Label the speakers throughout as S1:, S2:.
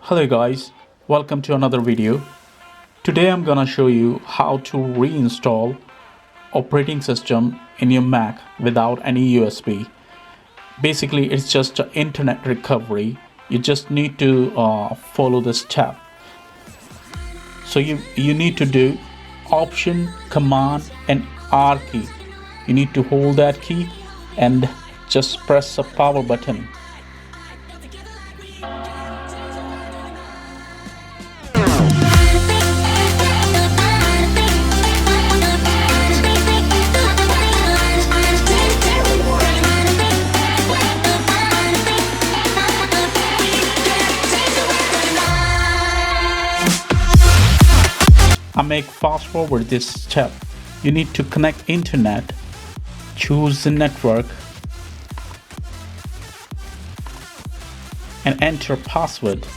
S1: Hello guys, welcome to another video. Today I'm gonna show you how to reinstall operating system in your Mac without any USB. Basically it's just an internet recovery. You just need to follow this step. So you need to do Option, Command and R key. You need to hold that key and just press the power button. I make fast forward this step. You need to connect internet, choose the network and enter password.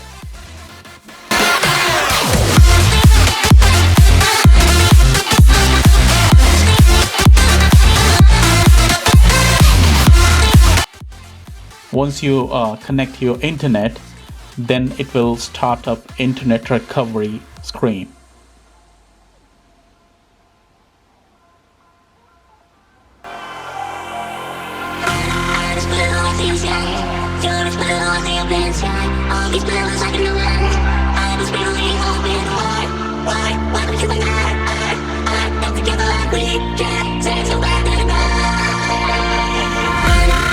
S1: Once you connect your internet, then it will start up internet recovery screen.
S2: All these bills I can do it. I was really hoping why would you and I got together like we can't say so bad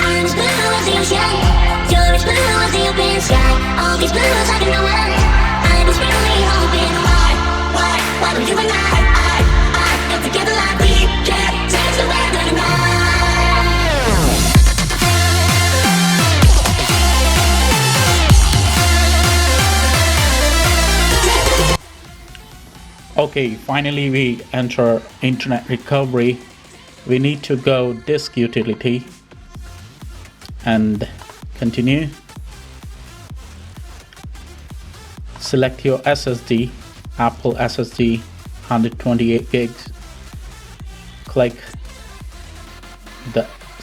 S2: I'm as blue as the ocean. You're as blue as the open sky. All these bills I can do it. I was really hoping why would you and I got together like we can't say so bad
S1: Okay, finally we enter internet recovery. We need to go disk utility and continue. Select your SSD, Apple SSD 128 gigs.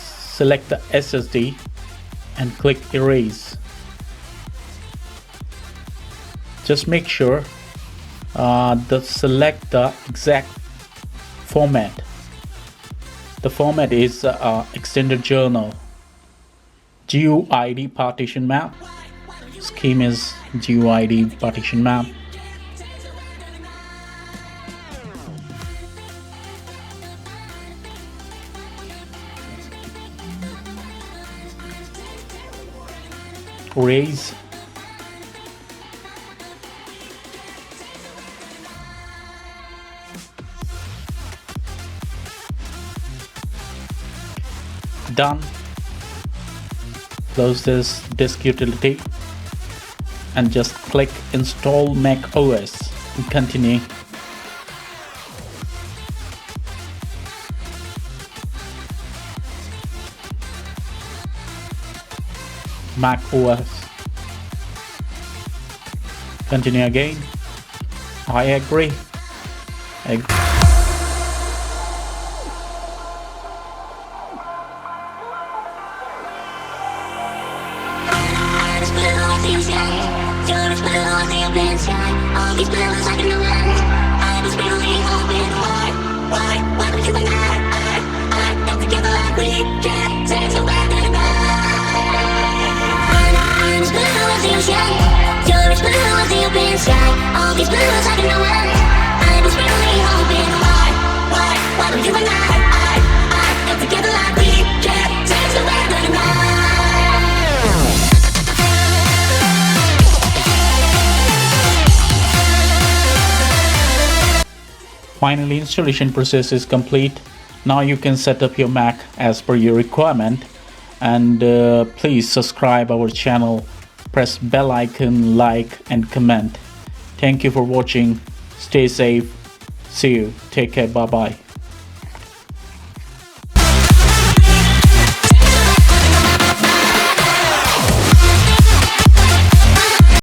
S1: Select the SSD and click erase. Just make sure select the exact format. The format is extended journal. GUID partition map. Scheme is GUID partition map. Erase. Done. Close this disk utility and just click install macOS and continue. macOS. Continue again. I agree.
S2: You're as blue as the open sky. All these bills I can do it. I was really hoping why would you and I got together like we can't say so bad I'm as blue as the ocean. You're as blue as the open sky. All these bills I can do it. I was really hoping why would you and I got together like we can't say so bad
S1: Finally, installation process is complete. Now you can set up your Mac as per your requirement, and please subscribe our channel, press bell icon, like and comment. Thank you for watching. Stay safe. See you. Take care. Bye bye.